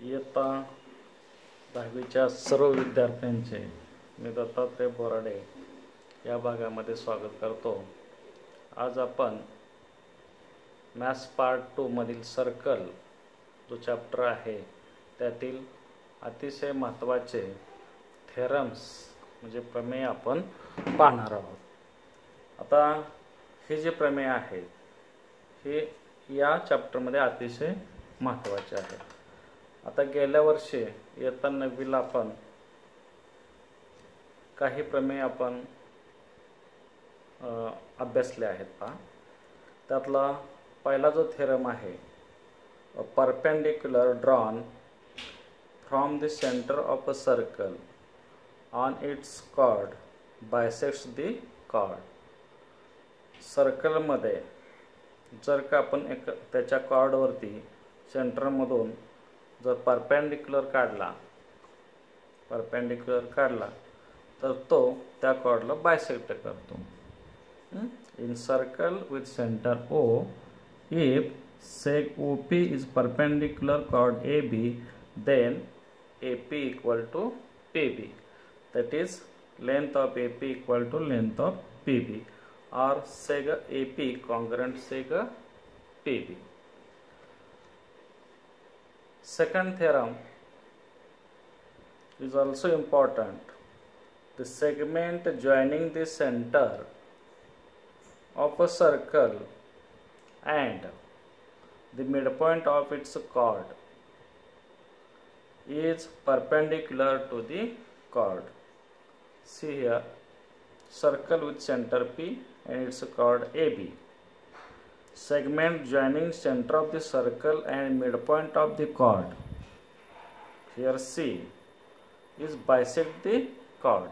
इयत्ता 10वीच्या सर्व विद्यार्थ्यांचे मी दत्तात्रय बोराडे या भागामध्ये स्वागत करतो। आज आपण मॅथ्स पार्ट 2 मधील सर्कल जो चॅप्टर आहे त्यातील अतिशय महत्त्वाचे थेरम्स म्हणजे प्रमेय आपण पाहणार आहोत। आता हे जे प्रमेय आहेत हे या चॅप्टरमध्ये अतिशय महत्त्वाचे आहेत। आता गेल्या वर्षी इयत्ता 9वीला आपण काही प्रमेय आपण अभ्यासले आहेत पहा। त्यातला पहिला जो थेरम आहे perpendicular drawn from the centre of a circle on its chord bisects the chord. सर्कलमध्ये जर का आपण त्याच्या कॉर्डवरती सेंटरमधून जर परपेंडिक्युलर काढला तर तो त्या कॉर्डला बायसेक्ट करतो। In circle with centre O, if seg OP is perpendicular chord AB, then AP equal to PB, that is length of AP equal to length of PB, or seg AP congruent seg PB. Second theorem is also important. The segment joining the center of a circle and the midpoint of its chord is perpendicular to the chord. See here, circle with center P and its chord AB. Segment joining center of the circle and midpoint of the chord, here C, is bisect the chord.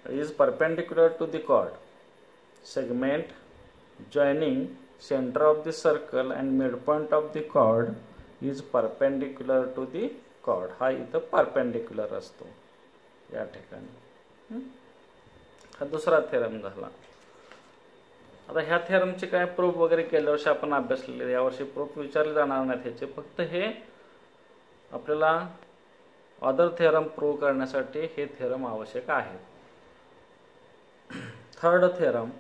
Is perpendicular to the chord. Segment joining center of the circle and midpoint of the chord is perpendicular to the chord. हा इथं perpendicular असतो या ठिकाणी। हा दुसरा theorem झाला। आता ह्या थेरमचे काय प्रूफ वगैरे गेल्या वर्षी आपण अभ्यासलेले, यावर्षी प्रूफ विचारले जाणार नाहीत ह्याचे, फक्त हे आपल्याला अदर थेरम प्रूव्ह करण्यासाठी हे थेरम आवश्यक आहे। Third theorem,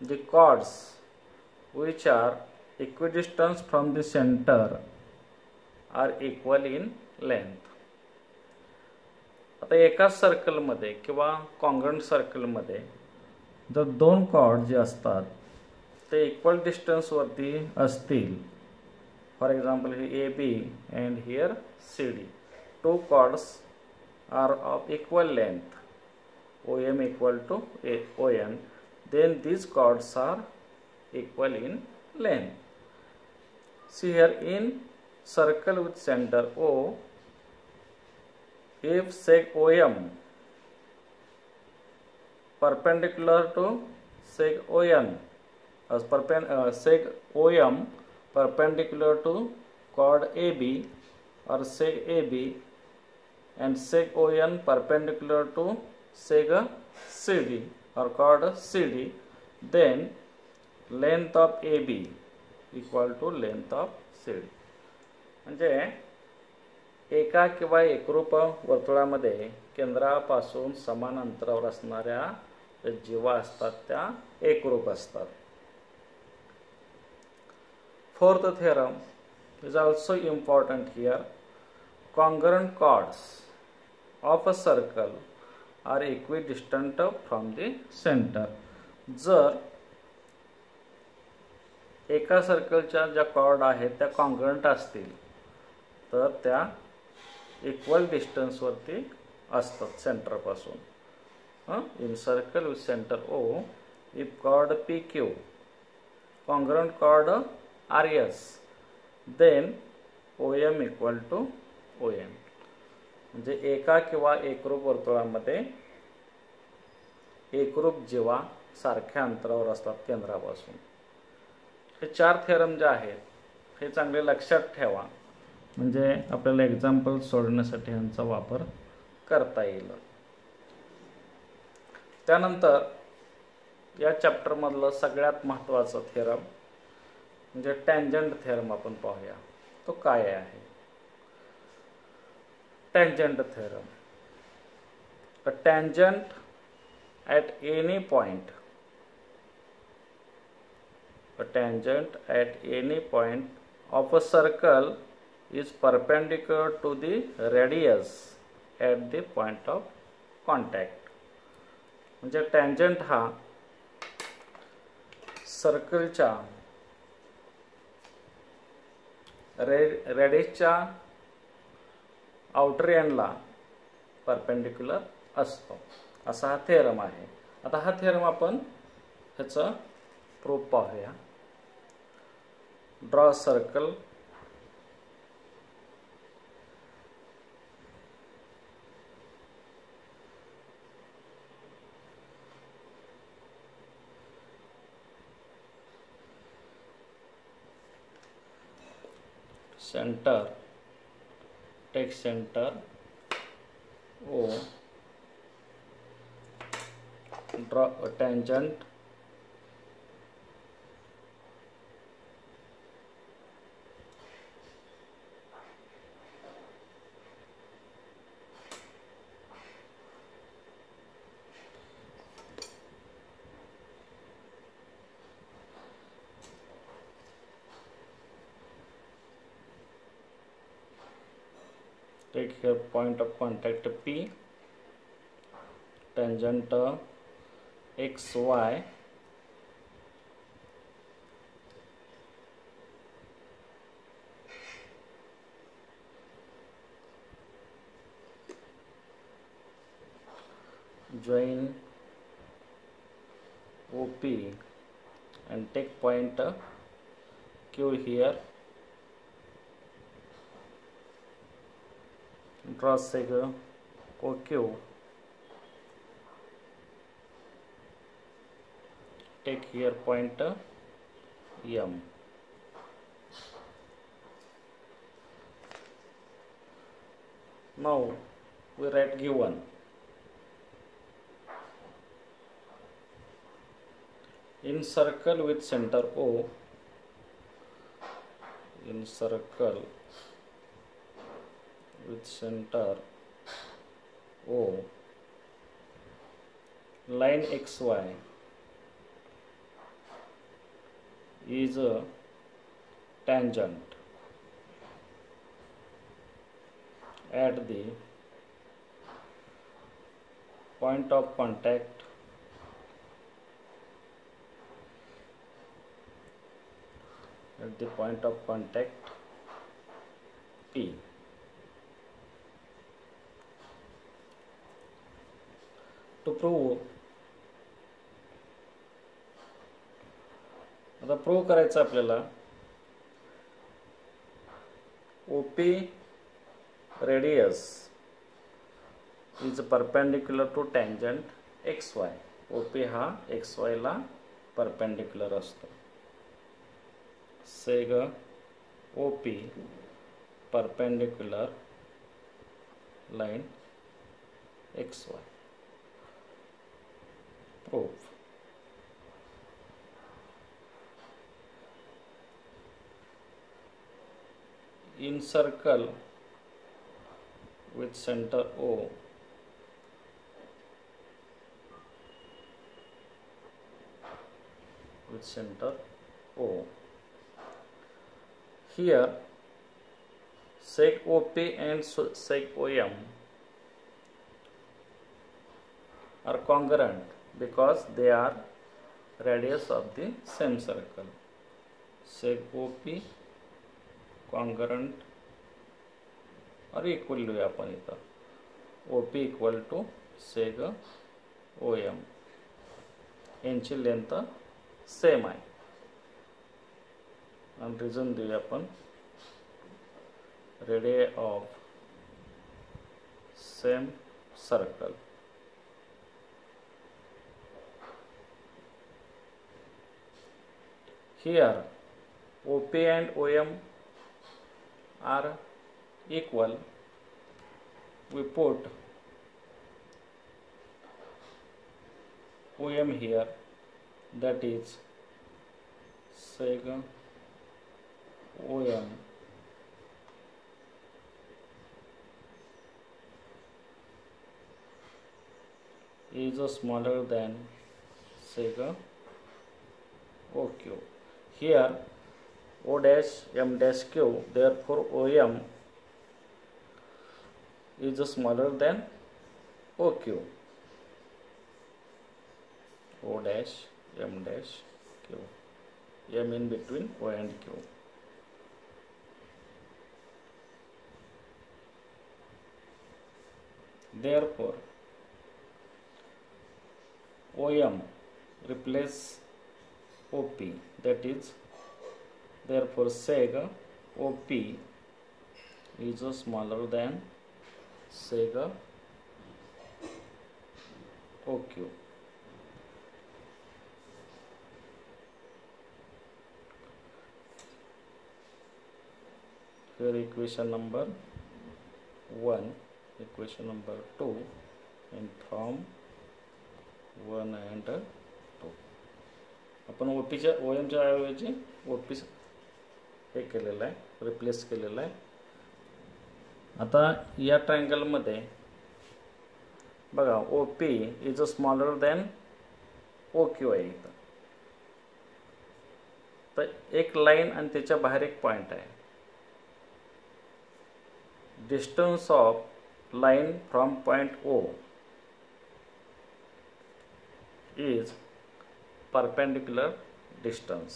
the chords which are equidistant from the center are equal in length. आता एकाच सर्कलमध्ये किंवा कॉन्ग्रुएंट सर्कलमध्ये जर दोन कॉर्ड जे असतात ते इक्वल डिस्टन्सवरती असतील, फॉर एक्झाम्पल हे AB and here CD, two chords are of equal length, OM equal to ON, then these chords are equal in length. See here, in circle with center O, if seg OM perpendicular to seg ON, seg OM perpendicular to chord AB, or seg AB and seg ON perpendicular to seg CD or chord CD, then length of AB equal to length of CD. म्हणजे एका किंवा एकरूप वर्तुळामध्ये केंद्रापासून समान अंतरावर असणाऱ्या जीवा असतात त्या एकरूप असतात। Fourth theorem is also important here. Congruent chords of a circle are equidistant from the center. जर एका सर्कलच्या ज्या कॉर्ड आहेत त्या कॉन्ग्रुएंट असतील तर त्या इक्वल डिस्टन्सवरती असतात सेंटरपासून। In circle with centre O, if chord PQ congruent chord RS, then OM equal to ON. म्हणजे एका किंवा एकरूप वर्तुळामध्ये एकरूप जीवा सारख्या अंतरावर असतात केंद्रापासून। हे चार थेरम जे आहेत हे चांगले लक्षात ठेवा, म्हणजे आपल्याला एक्झाम्पल सोडवण्यासाठी ह्यांचा वापर करता येईल। त्यानंतर या चॅप्टर मधलं सगळ्यात महत्त्वाचं थेरम म्हणजे टँजंट थेरम आपण पाहूया तो काय आहे. Tangent theorem, a tangent at any point, a tangent at any point of a circle is perpendicular to the radius at the point of contact. म्हणजे टँजंट हा सर्कलच्या रेडियसच्या आउटर एंडला परपेंडिक्युलर असतो, असा हा थेरम आहे. आता हा थेरम आपण ह्याचं प्रूफ पाहूया. Draw circle, center, take center O, draw a tangent take here point of contact P, tangent XY, join OP and take point Q here, draw segment OQ, take here point M. Now we write given. In circle with center O, in circle with center O, line XY is a tangent at the point of contact P. To prove, आता prove करायचं आपल्याला OP radius is perpendicular to tangent XY. OP हा XY ला perpendicular असतो. सेग OP perpendicular line XY. Proof. In circle with center O, here sec OP and sec OM are congruent because they are radius of the same circle. Sec OP congruent or equal लिहूया आपण इथं. OP equal to sec OM. यांची length same आहे आणि reason देऊया आपण radius of same circle. Here OP and OM are equal. We put OM here, that is sec OM is smaller than seg OQ. Here O dash M dash Q, therefore OM is smaller than OQ. O dash M dash Q, M in between O and Q. Therefore OM replace OP, that is, therefore seg OP is smaller than seg OQ. Here equation number 1, equation number 2, and from 1 and 2 आपण ओपीच्या ओएमच्या ऐवजी OP हे केलेलं आहे, replace केलेलं आहे. आता या ट्रायंगलमध्ये बघा OP is smaller than OQ आहे इथं. तर एक लाईन आणि त्याच्या बाहेर एक पॉइंट आहे. Distance of line from point O is perpendicular distance,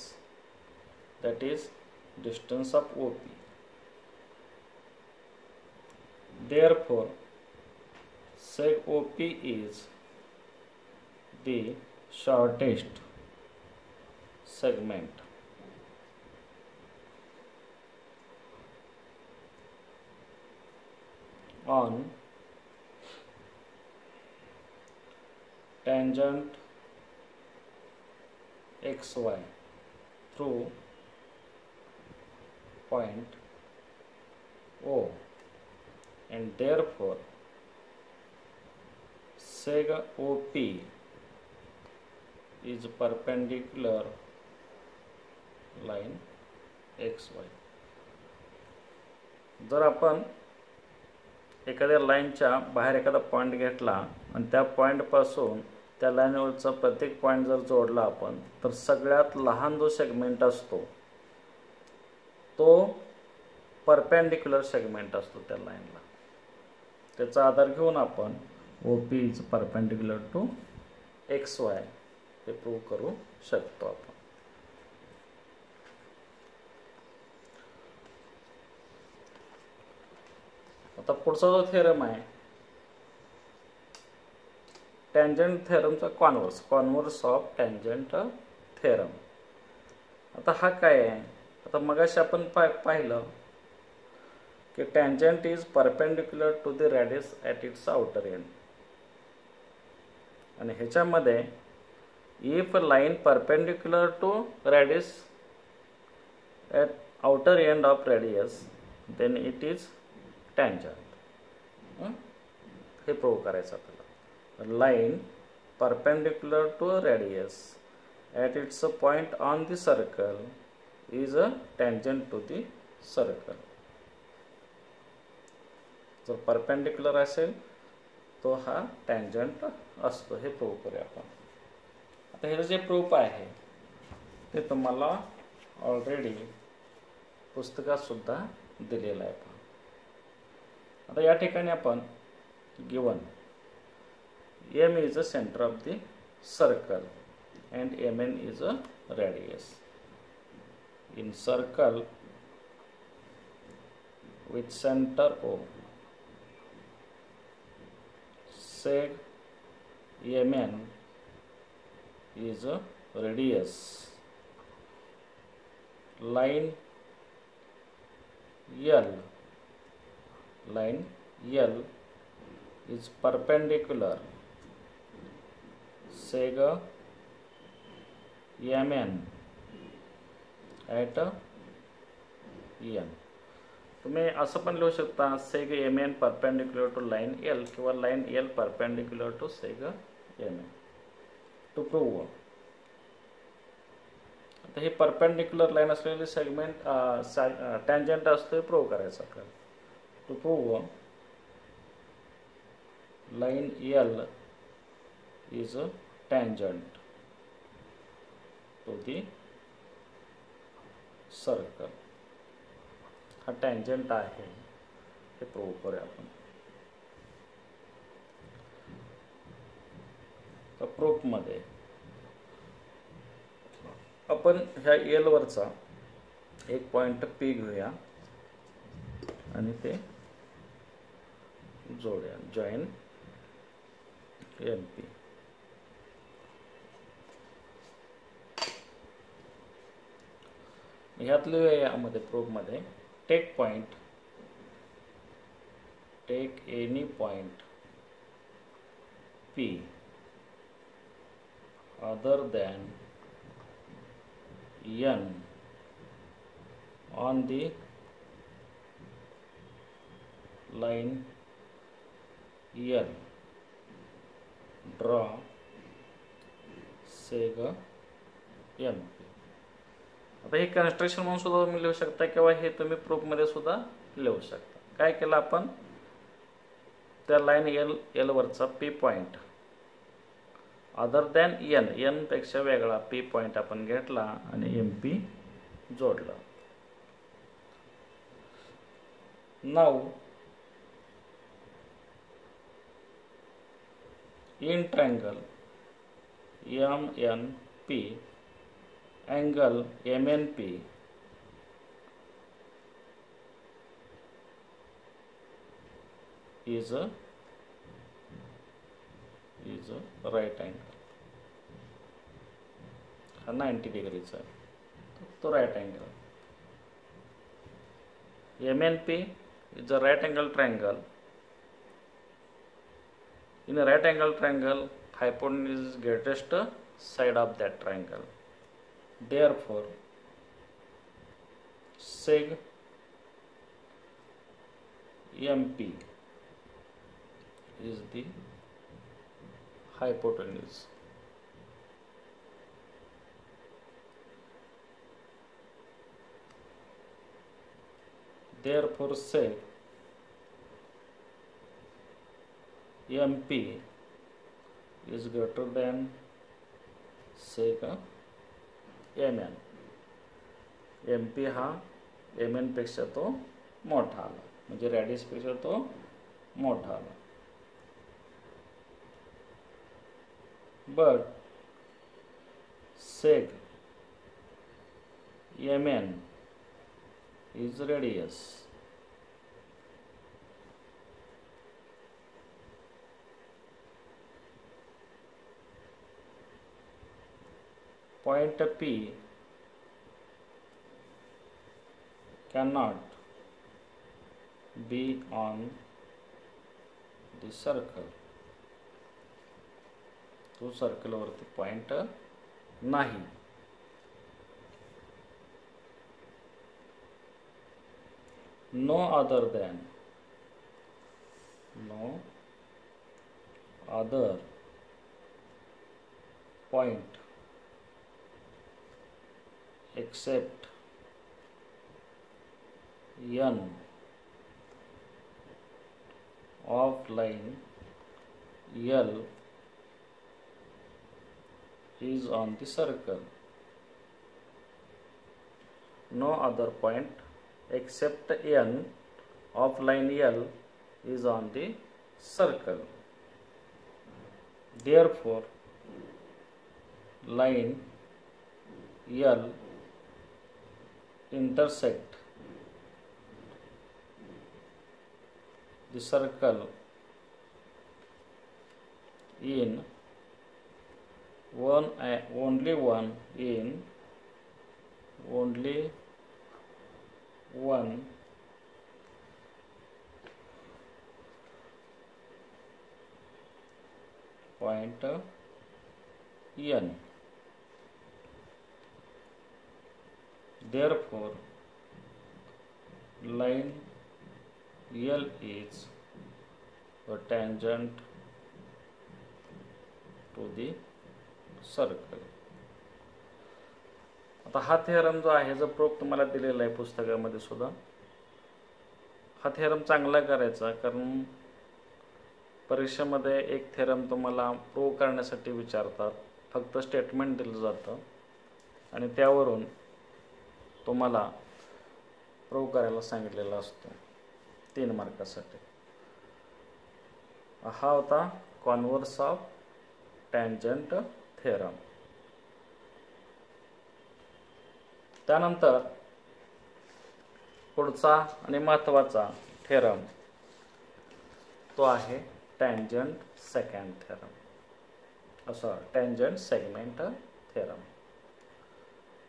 that is distance of OP. Therefore seg OP is the shortest segment on tangent XY through point O, and therefore seg OP is perpendicular line XY. जर आपण एखाद्या लाईनच्या बाहेर एखादा point घेतला आणि त्या पॉइंटपासून त्या लाईनवरचा प्रत्येक पॉइंट जर जोडला आपण, तर सगळ्यात लहान जो सेगमेंट असतो तो परपेंडिक्युलर सेगमेंट असतो त्या लाईनला. त्याचा आधार घेऊन आपण OP is perpendicular to XY हे प्रूव्ह करू शकतो आपण. आता पुढचा जो थेरम आहे टँजंट थेरमचा कॉन्व्हर्स ऑफ टँजंट थेरम. आता हा काय आहे? आता मगाशी आपण पाहिलं की tangent is perpendicular to the radius at its outer end, आणि ह्याच्यामध्ये if line perpendicular to radius at outer end of radius then it is tangent. हे प्रूव्ह करायचं आपल्याला. Line perpendicular to a radius at its point on the circle is a tangent to the circle. जर perpendicular असेल तो हा tangent असतो. हे prove करूया आपण. आता हे जे प्रूफ आहे ते तुम्हाला ऑलरेडी पुस्तकात सुद्धा दिलेलं आहे. आता या ठिकाणी आपण given M is the center of the circle and Mn is a radius. In circle with center O, seg Mn is a radius. Line L is perpendicular seg Mn at N. तुम्ही असं पण लिहू शकता seg Mn perpendicular to line L किंवा line L perpendicular to seg Mn to prove. तर ही perpendicular line असलेली segment tangent असतो प्रूव्ह करायचं आपल्याला. To prove line L is a tangent to the circle. हा टँजंट आहे हे प्रूव्ह करूया आपण. तर प्रूफमध्ये आपण ह्या L वरचा एक पॉइंट P घेऊया आणि ते जोडूया. Join MP. ह्यातले यामध्ये प्रूफमध्ये take any point P other than N on the line L. Draw seg MP. आता हे कन्स्ट्रक्शन म्हणून सुद्धा तुम्ही लिहू शकता किंवा हे तुम्ही प्रूफमध्ये सुद्धा लिहू शकता. काय केलं आपण, त्या लाईन L वरचा P point other than N पेक्षा वेगळा P पॉइंट आपण घेतला आणि MP जोडला. Now in triangle MNP angle MNP is a right angle. हा 90 डिग्रीचा आहे तो right angle. MNP is a right angle triangle. In a right angle triangle, hypotenuse is greatest side of that triangle. Therefore, seg MP is the hypotenuse. Therefore, seg MP is greater than seg MN. MP हा MN पेक्षा तो मोठा आला, म्हणजे radius पेक्षा तो मोठा आला. But seg MN is radius. Point P cannot be on the circle. तो सर्कल वरती पॉइंट नाही. No other point except N of line L is on the circle. No other point except N of line L is on the circle. Therefore, line L intersect the circle in only one point N. Therefore, line L is a tangent to the circle. आता हा theorem जो आहे, जो proof तुम्हाला दिलेला आहे पुस्तकामध्ये सुद्धा, हा थेरम चांगला करायचा, कारण परीक्षेमध्ये एक थेरम तुम्हाला प्रूव्ह करण्यासाठी विचारतात. फक्त स्टेटमेंट दिलं जातं आणि त्यावरून तुम्हाला प्रूव्ह करायला सांगितलेला असतो 3 मार्कासाठी. हा होता कॉन्व्हर्स ऑफ टँजंट थेरम. त्यानंतर पुढचा आणि महत्त्वाचा थेरम तो आहे tangent second theorem, tangent segment theorem.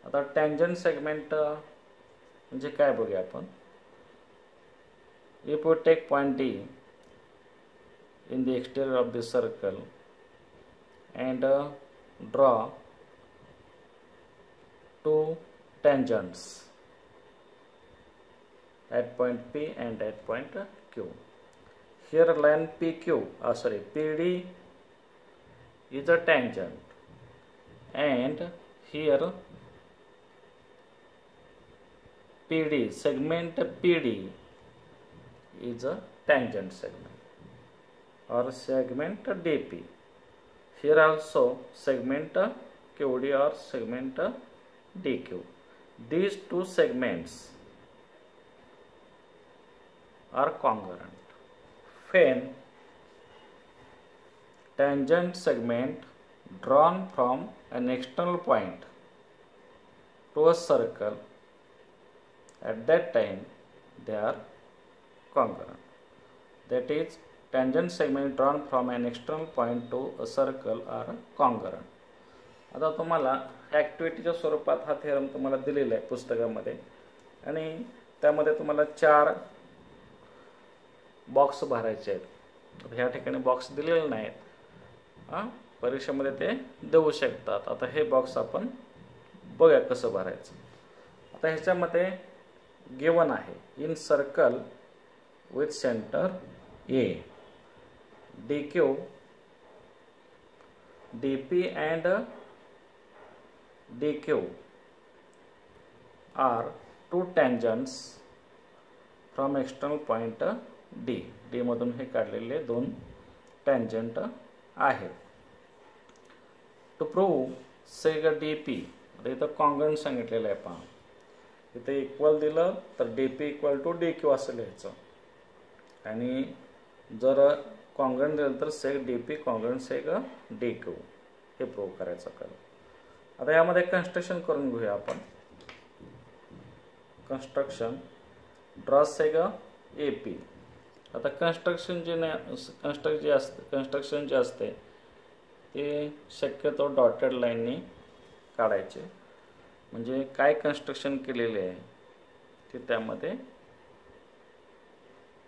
आता टँजंट सेगमेंट म्हणजे काय बघूया आपण. If we take point D in the exterior of the circle and draw 2 tangents at point P and at point Q. Here line PD is a tangent, and here PD, segment PD is a tangent segment or segment DP. Here also segment QD or segment DQ. These 2 segments are congruent. When tangent segment drawn from an external point to a circle, at that time they are congruent. That is, tangent segment drawn from an external point to a circle are congruent. आता तुम्हाला ॲक्टिव्हिटीच्या स्वरूपात हा theorem तुम्हाला दिलेला आहे पुस्तकामध्ये, आणि त्यामध्ये तुम्हाला 4 बॉक्स भरायचे आहेत. ह्या ठिकाणी बॉक्स दिलेले नाहीत, परीक्षेमध्ये ते देऊ शकतात. आता हे बॉक्स आपण बघूया कसं भरायचं. आता ह्याच्यामध्ये गिवन आहे, in circle with centre A, DQ, DP and DQ are 2 tangents from external point D. D मधून हे काढलेले 2 tangent आहेत. टू प्रूव्ह सेग DP, इथं कॉन्ग्रुएंट सांगितलेलं आहे. पहा, इथे इक्वल दिलं तर DP इक्वल टू DQ असं लिहायचं, आणि जर कॉन्ग्रुएंट दिलं तर सेग DP कॉन्ग्रुएंट सेग DQ हे प्रूव्ह करायचं आपल्याला. आता यामध्ये कन्स्ट्रक्शन करून घेऊया आपण. Construction draw सेग AP. आता कन्स्ट्रक्शन जे असते ते शक्यतो डॉटेड लाईननी काढायचे, म्हणजे काय कन्स्ट्रक्शन केलेले आहे ते त्यामध्ये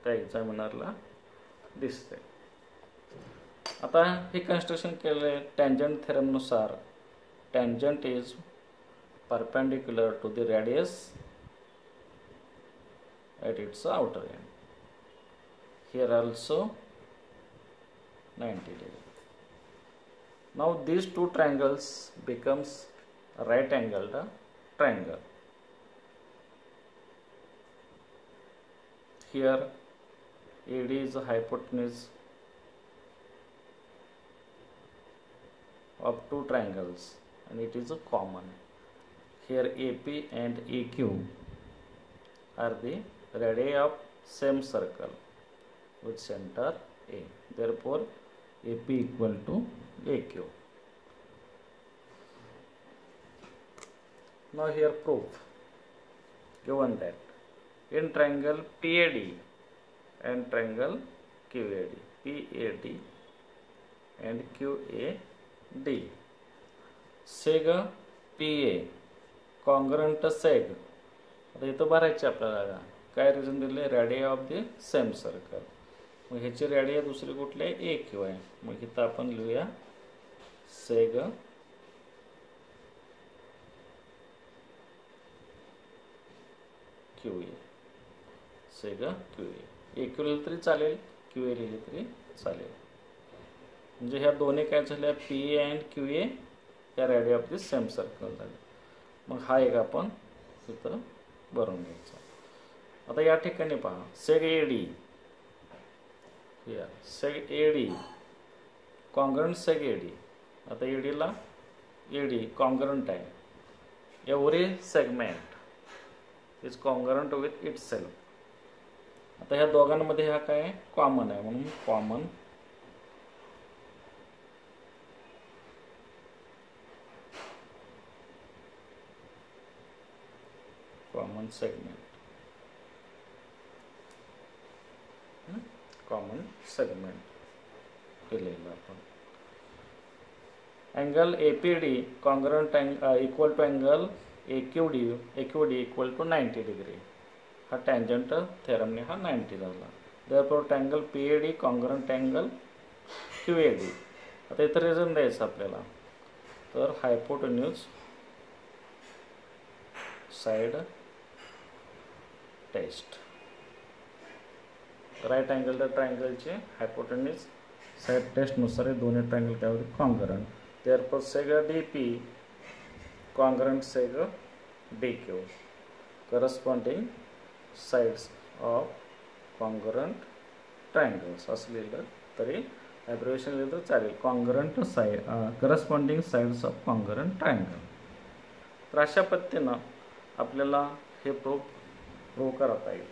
त्या एक्झामिनरला दिसते. आता हे कन्स्ट्रक्शन केले टँजंट थेरमनुसार. Tangent is perpendicular to the radius at its outer end. Here also 90 degree. Now these 2 triangles becomes a right angled triangle. Here AD is the hypotenuse of 2 triangles and it is a common. Here AP and EQ are the radii of same circle with center A. Therefore AP equal to AQ. Now here proof. Given that in triangle PAD and triangle QAD, PAD and QAD, seg PA congruent seg. आता इथं भरायचे आपल्याला. काय reason दिले? Radio of the same circle. मग ह्याची radio दुसरी कुठली आहे? AQ आहे. मग इथं आपण लिहूया सेग QA. सेग QA. AQ लिहिलं तरी चालेल, QA लिहिलं तरी चालेल. म्हणजे ह्या दोन्ही काय झाल्या? PA अँड QA या radio of the same circle झाले. मग हा एक आपण इथं भरून घ्यायचा. आता या ठिकाणी पहा seg AD, seg AD congruent seg AD. आता एडीला एडी कॉन्ग्रंट आहे. Every segment is congruent with itself. आता ह्या दोघांमध्ये ह्या काय कॉमन आहे म्हणून common common segment, common segment केलेलं आपण. Angle APD congruent equal to angle AQD equal to 90 degree. हा टँजंट थेरमने हा 90 झाला. Therefore triangle PAD congruent angle QAD. आता इथं रिझन द्यायचं आपल्याला. तर hypotenuse side taste. Right angle त्या ट्रायंगलचे हायपोटेन्यूज साइड टेस्टनुसार हे दोन्ही ट्रायंगल काय होते congruent. Therefore seg DP congruent seg DQ. Corresponding sides of congruent triangles असं लिहिलं तरी ॲब्रिव्हिएशन लिहिलं तर चालेल. Congruent side corresponding sides of congruent triangle. तर अशा पद्धतीनं आपल्याला हे प्रूव्ह करता येईल.